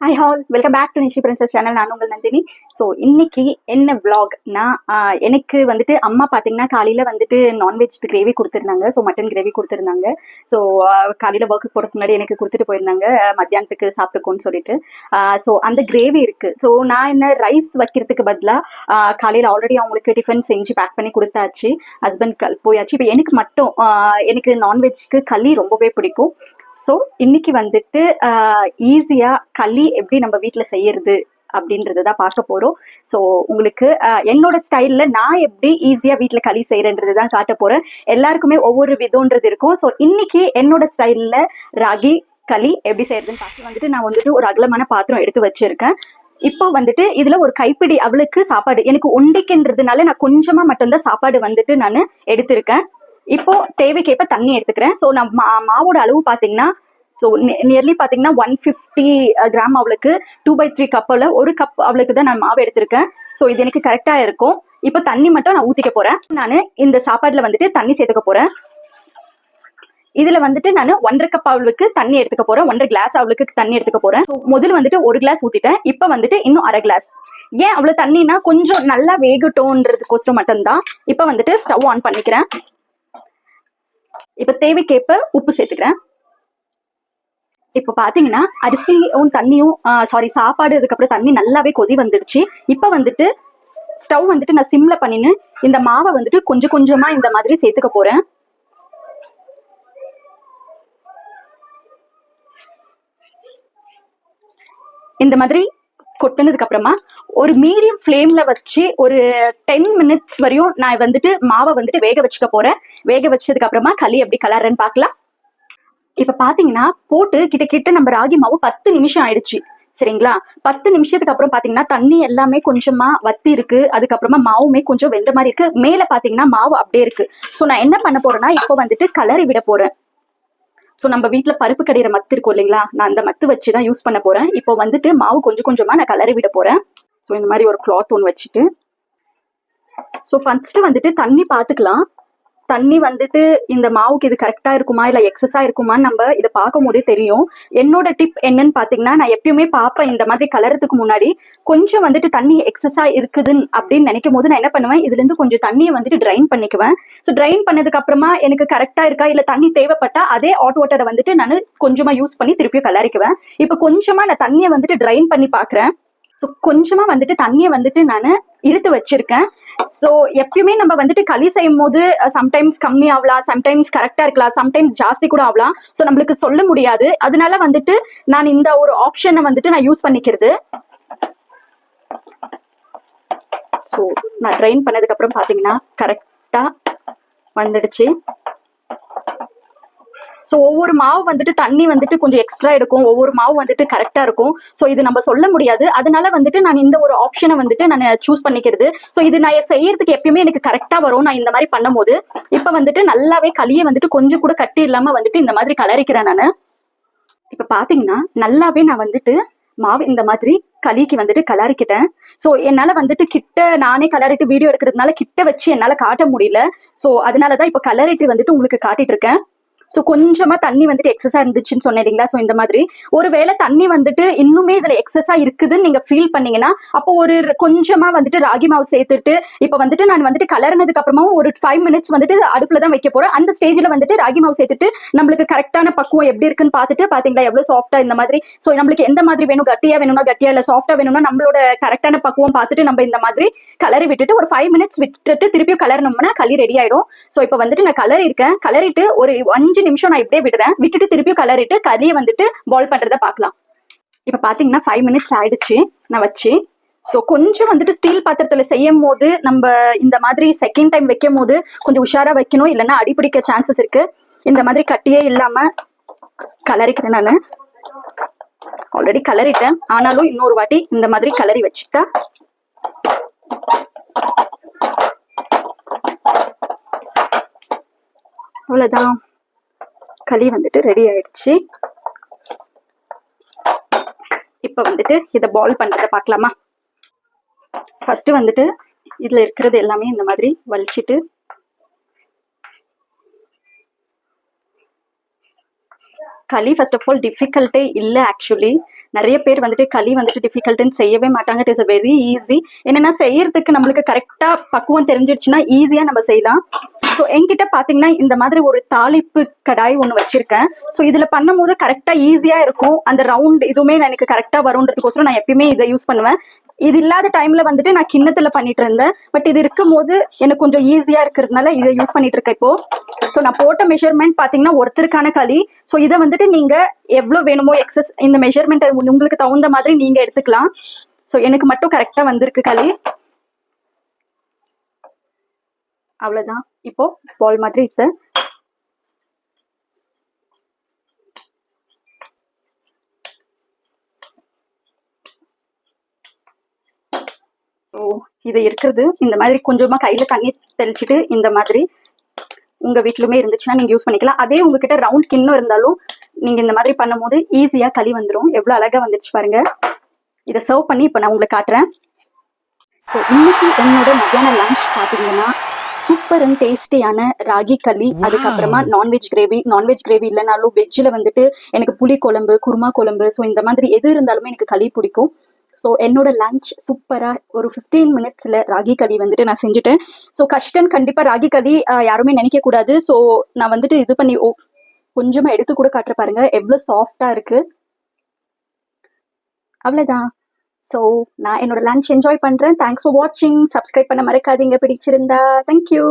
High all, welcome back to Nishi princess channel. நான் உங்கள் Nandini. So இன்னைக்கு என்ன விளாக்னா, எனக்கு வந்துட்டு அம்மா பார்த்தீங்கன்னா காலையில் வந்துட்டு நான்வெஜ் கிரேவி கொடுத்துருந்தாங்க. ஸோ மட்டன் கிரேவி கொடுத்துருந்தாங்க. ஸோ காலையில் ஒர்க்கு போகிறதுக்கு முன்னாடி எனக்கு கொடுத்துட்டு போயிருந்தாங்க, மத்தியானத்துக்கு சாப்பிட்டுக்கோன்னு சொல்லிட்டு. ஸோ அந்த கிரேவி இருக்குது. ஸோ நான் என்ன ரைஸ் வைக்கிறதுக்கு பதிலாக காலையில் ஆல்ரெடி அவங்களுக்கு டிஃபன் செஞ்சு பேக் பண்ணி கொடுத்தாச்சு. ஹஸ்பண்ட் போயாச்சு. இப்போ எனக்கு மட்டும் எனக்கு நான்வெஜ்க்கு களி ரொம்பவே பிடிக்கும். ஸோ இன்னைக்கு வந்துட்டு ஈஸியாக களி எப்படி நம்ம வீட்டில் செய்யறது அப்படின்றத தான் பார்க்க போகிறோம். ஸோ உங்களுக்கு என்னோட ஸ்டைலில் நான் எப்படி ஈஸியாக வீட்டில் களி செய்கிறன்றது தான் காட்ட போகிறேன். எல்லாருக்குமே ஒவ்வொரு விதம்ன்றது இருக்கும். ஸோ இன்னைக்கு என்னோட ஸ்டைலில் ராகி களி எப்படி செய்யறதுன்னு பார்த்து வந்துட்டு நான் வந்துட்டு ஒரு அகலமான பாத்திரம் எடுத்து வச்சிருக்கேன். இப்போ வந்துட்டு இதில் ஒரு கைப்பிடி அவளுக்கு சாப்பாடு, எனக்கு ஒண்டிக்குன்றதுனால நான் கொஞ்சமாக மட்டும்தான் சாப்பாடு வந்துட்டு நான் எடுத்திருக்கேன். இப்போ தேவைக்கேற்ப தண்ணி எடுத்துக்கிறேன். ஸோ நான் மாவோட அளவு பார்த்தீங்கன்னா, ஸோ நியர்லி பார்த்தீங்கன்னா 150 கிராம் அவளுக்கு 2/3 கப்பில் ஒரு கப் அவளுக்கு தான் நான் மாவு எடுத்திருக்கேன். ஸோ இது எனக்கு கரெக்டாக இருக்கும். இப்போ தண்ணி மட்டும் நான் ஊற்றிக்க போகிறேன். நான் இந்த சாப்பாட்டில் வந்துட்டு தண்ணி சேர்த்துக்க போகிறேன். இதில் வந்துட்டு நான் 1.5 கப் அவளுக்கு தண்ணி எடுத்துக்க போகிறேன். 1.5 கிளாஸ் அவளுக்கு தண்ணி எடுத்துக்க போகிறேன். ஸோ முதல்ல வந்துட்டு 1 கிளாஸ் ஊற்றிட்டேன். இப்போ வந்துட்டு இன்னும் 1/2 கிளாஸ். ஏன் அவ்வளோ தண்ணினா கொஞ்சம் நல்லா வேகட்டோன்றதுக்கோசரம் மட்டும்தான். இப்போ வந்துட்டு ஸ்டவ் ஆன் பண்ணிக்கிறேன். இப்போ தேவைக்கேற்ப உப்பு சேர்த்துக்கிறேன். இப்போ பார்த்தீங்கன்னா அரிசியும் தண்ணியும் சாப்பாடு அதுக்கப்புறம் தண்ணி நல்லாவே கொதி வந்துடுச்சு. இப்போ வந்துட்டு ஸ்டவ் வந்துட்டு நான் சிம்ல பண்ணின்னு இந்த மாவை வந்துட்டு கொஞ்சம் கொஞ்சமா இந்த மாதிரி சேர்த்துக்க போறேன். இந்த மாதிரி கொட்டினதுக்கு அப்புறமா ஒரு மீடியம் ஃப்ளேம்ல வச்சு ஒரு 10 மினிட்ஸ் வரையும் நான் வந்துட்டு மாவை வந்துட்டு வேக வச்சுக்க போறேன். வேக வச்சதுக்கு அப்புறமா களி எப்படி கலர்றன்னு பார்க்கலாம். இப்ப பாத்தீங்கன்னா போட்டு கிட்ட நம்ம ராகி மாவு 10 நிமிஷம் ஆயிடுச்சு. சரிங்களா? 10 நிமிஷத்துக்கு அப்புறம் பாத்தீங்கன்னா தண்ணி எல்லாமே கொஞ்சமா வத்தி இருக்கு. அதுக்கப்புறமா மாவுமே கொஞ்சம் வெந்த மாதிரி இருக்கு. மேல பாத்தீங்கன்னா மாவு அப்படியே இருக்கு. ஸோ நான் என்ன பண்ண போறேன்னா, இப்போ வந்துட்டு கலரி விட போறேன். ஸோ நம்ம வீட்டில் பருப்பு கடையிற மத்து இருக்கும் இல்லைங்களா, நான் அந்த மத்து வச்சு தான் யூஸ் பண்ண போறேன். இப்போ வந்துட்டு மாவு கொஞ்சம் கொஞ்சமா நான் கலரி விட போறேன். ஸோ இந்த மாதிரி ஒரு கிளாத் ஒன்று வச்சுட்டு, ஸோ ஃபர்ஸ்ட் வந்துட்டு தண்ணி பார்த்துக்கலாம். தண்ணி வந்துட்டு இந்த மாவுக்கு இது கரெக்டா இருக்குமா இல்லை எக்ஸஸா இருக்குமான்னு நம்ம இதை பார்க்கும் போதே தெரியும். என்னோட டிப் என்னன்னு பார்த்தீங்கன்னா, நான் எப்பயுமே பார்ப்பேன் இந்த மாதிரி கலரத்துக்கு முன்னாடி கொஞ்சம் வந்துட்டு தண்ணி எக்ஸஸா இருக்குதுன்னு அப்படின்னு நினைக்கும் போது நான் என்ன பண்ணுவேன், இதுல இருந்து கொஞ்சம் தண்ணியை வந்துட்டு ட்ரைன் பண்ணிக்குவேன். ஸோ ட்ரைன் பண்ணதுக்கு அப்புறமா எனக்கு கரெக்டா இருக்கா இல்லை தண்ணி தேவைப்பட்டா அதே ஹாட் வாட்டரை வந்துட்டு நான் கொஞ்சமா யூஸ் பண்ணி திருப்பியும் கலரிக்குவேன். இப்போ கொஞ்சமா நான் தண்ணியை வந்துட்டு ட்ரைன் பண்ணி பார்க்குறேன். ஸோ கொஞ்சமா வந்துட்டு தண்ணியை வந்துட்டு நான் இருத்து வச்சிருக்கேன். ஸோ எப்பயுமே நம்ம வந்துட்டு களி செய்யும் போது சம்டைம்ஸ் கம்மி ஆகலாம், சம்டைம்ஸ் கரெக்டா இருக்கலாம், சம்டைம்ஸ் ஜாஸ்தி கூட ஆகலாம். ஸோ நம்மளுக்கு சொல்ல முடியாது. அதனால வந்துட்டு நான் இந்த ஒரு ஆப்ஷனை வந்துட்டு நான் யூஸ் பண்ணிக்கிறது. ஸோ நான் ட்ரைன் பண்ணதுக்கு அப்புறம் பாத்தீங்கன்னா கரெக்டா வந்துடுச்சு. ஸோ ஒவ்வொரு மாவு வந்துட்டு தண்ணி வந்துட்டு கொஞ்சம் எக்ஸ்ட்ரா எடுக்கும், ஒவ்வொரு மாவு வந்துட்டு கரெக்டாக இருக்கும். ஸோ இது நம்ம சொல்ல முடியாது. அதனால வந்துட்டு நான் இந்த ஒரு ஆப்ஷனை வந்துட்டு நான் சூஸ் பண்ணிக்கிறது. ஸோ இது நான் செய்யறதுக்கு எப்பயுமே எனக்கு கரெக்டாக வரும் நான் இந்த மாதிரி பண்ணும் போது. இப்போ வந்துட்டு நல்லாவே களியை வந்துட்டு கொஞ்சம் கூட கட்டி இல்லாமல் வந்துட்டு இந்த மாதிரி கலரிக்கிறேன் நான். இப்போ பார்த்தீங்கன்னா நல்லாவே நான் வந்துட்டு மாவு இந்த மாதிரி களிக்கு வந்துட்டு கலரிக்கிட்டேன். ஸோ என்னால் வந்துட்டு கிட்ட நானே கலரிட்டு வீடியோ எடுக்கிறதுனால கிட்ட வச்சு என்னால் காட்ட முடியல. ஸோ அதனால தான் இப்போ கலரிட்டு வந்துட்டு உங்களுக்கு காட்டிட்டு இருக்கேன். ஸோ கொஞ்சமா தண்ணி வந்துட்டு எக்ஸஸா இருந்துச்சுன்னு சொன்னேன் இல்லைங்களா. ஸோ இந்த மாதிரி ஒருவேளை தண்ணி வந்துட்டு இன்னுமே இதுல எக்ஸஸா இருக்குதுன்னு நீங்க ஃபீல் பண்ணீங்கன்னா, அப்போ ஒரு கொஞ்சமா வந்துட்டு ராகி மாவு சேர்த்துட்டு இப்போ வந்துட்டு நான் வந்துட்டு கலர்னதுக்கு அப்புறமாவும் ஒரு 5 மினிட்ஸ் வந்துட்டு அடுப்புல தான் வைக்க போறேன். அந்த ஸ்டேஜ்ல வந்துட்டு ராகி மாவு சேர்த்துட்டு நம்மளுக்கு கரெக்டான பக்குவம் எப்படி இருக்குன்னு பார்த்துட்டு பாத்தீங்களா எவ்வளவு சாஃப்டா இந்த மாதிரி. ஸோ நம்மளுக்கு எந்த மாதிரி வேணும், கட்டியா வேணும்னா கட்டியா, இல்ல சாஃப்டா வேணும்னா நம்மளோட கரெக்டான பக்குவம் பார்த்துட்டு நம்ம இந்த மாதிரி கலரி விட்டுட்டு ஒரு 5 மினிட்ஸ் விட்டுட்டு திருப்பியும் கலர்னோம்னா களி ரெடி ஆயிடும். ஸோ இப்போ வந்துட்டு நான் கலரி இருக்கேன். கலரிட்டு ஒரு 5 நிமிஷம் நான் இப்படியே விடுறேன். விட்டுட்டு திருப்பியும் கலரிட்டு களியை வந்துட்டு பாயில் பண்றத பார்க்கலாம். இப்ப பாத்தீங்கன்னா 5 மினிட்ஸ் ஆயிடுச்சு நான் வச்சு. ஸோ கொஞ்சம் வந்துட்டு ஸ்டீல் பாத்திரத்துல செய்யும் போது நம்ம இந்த மாதிரி செகண்ட் டைம் வைக்கும் போது கொஞ்சம் உஷாரா வைக்கணும், இல்லைன்னா அடிப்பிடிக்க சான்சஸ் இருக்கு. இந்த மாதிரி கட்டியே இல்லாம கலரிக்கிறேன். நான் ஆல்ரெடி கலரிட்டேன், ஆனாலும் இன்னொரு வாட்டி இந்த மாதிரி கலரி வச்சுட்டா அவ்வளவுதான். களி வந்துட்டு ரெடி ஆயிடுச்சு. இப்போ வந்துட்டு இதை பாயில் பண்றதை பார்க்கலாமா. ஃபர்ஸ்ட் வந்துட்டு இதுல இருக்கிறது எல்லாமே இந்த மாதிரி வலிச்சிட்டு களி ஃபர்ஸ்ட் ஆஃப் ஆல் டிஃபிகல்ட்டே இல்லை. ஆக்சுவலி நிறைய பேர் வந்துட்டு களி வந்துட்டு டிஃபிகல்ட்டுன்னு செய்யவே மாட்டாங்க. It is a very easy. என்னன்னா செய்யறதுக்கு நம்மளுக்கு கரெக்டா பக்குவம் தெரிஞ்சிடுச்சுன்னா ஈஸியா நம்ம செய்யலாம். ஸோ என்கிட்ட பார்த்தீங்கன்னா இந்த மாதிரி ஒரு தாளிப்பு கடாய் ஒன்று வச்சிருக்கேன். ஸோ இதில் பண்ணும்போது கரெக்டாக ஈஸியாக இருக்கும். அந்த ரவுண்ட் இதுவுமே எனக்கு கரெக்டாக வரும்ன்றதுக்கோசரம் நான் எப்பயுமே இதை யூஸ் பண்ணுவேன். இது இல்லாத டைமில் வந்துட்டு நான் கிண்ணத்தில் பண்ணிட்டு இருந்தேன். பட் இது இருக்கும் போது எனக்கு கொஞ்சம் ஈஸியாக இருக்கிறதுனால இதை யூஸ் பண்ணிட்டு இருக்கேன் இப்போ. ஸோ நான் போட்ட மெஷர்மெண்ட் பார்த்தீங்கன்னா ஒருத்தருக்கான களி. ஸோ இதை வந்துட்டு நீங்கள் எவ்வளோ வேணுமோ எக்ஸஸ் இந்த மெஷர்மெண்ட் உங்களுக்கு தகுந்த மாதிரி நீங்கள் எடுத்துக்கலாம். ஸோ எனக்கு மட்டும் கரெக்டாக வந்திருக்கு களி. அவ்வளோதான். இப்போ பால் மாதிரி இதை இது இருக்கிறது இந்த மாதிரி கொஞ்சமாக கையில் தண்ணி தெளிச்சுட்டு இந்த மாதிரி உங்கள் வீட்டிலுமே இருந்துச்சுன்னா நீங்கள் யூஸ் பண்ணிக்கலாம். அதே உங்ககிட்ட ரவுண்ட் கிண்ணம் இருந்தாலும் நீங்கள் இந்த மாதிரி பண்ணும்போது ஈஸியாக களி வந்துடும். எவ்வளோ அழகாக வந்துடுச்சு பாருங்க. இதை சர்வ் பண்ணி இப்போ நான் உங்களுக்கு காட்டுறேன். ஸோ இன்னைக்கு என்னோட மத்தியான லஞ்ச் பார்த்தீங்கன்னா சூப்பர் அண்ட் டேஸ்டியான ராகி களி, அதுக்கப்புறமா நான்வெஜ் கிரேவி இல்லைனாலும் வெஜ்ஜில் வந்துட்டு எனக்கு புளி குழம்பு, குருமா குழம்பு, ஸோ இந்த மாதிரி எது இருந்தாலுமே எனக்கு களி பிடிக்கும். ஸோ என்னோட லஞ்ச் சூப்பராக ஒரு 15 மினிட்ஸில் ராகி களி வந்துட்டு நான் செஞ்சுட்டேன். ஸோ கஷ்டம் கண்டிப்பாக ராகி களி யாருமே நினைக்கக்கூடாது. ஸோ நான் வந்துட்டு இது பண்ணி கொஞ்சமாக எடுத்து கூட காட்டுற பாருங்க எவ்வளோ சாஃப்டாக இருக்குது. அவ்வளோதான். ஸோ நான் என்னோட லஞ்ச் என்ஜாய் பண்ணுறேன். தேங்க்ஸ் ஃபார் வாட்சிங். சப்ஸ்கிரைப் பண்ண மறக்காதீங்க பிடிச்சிருந்தா. தேங்க்யூ.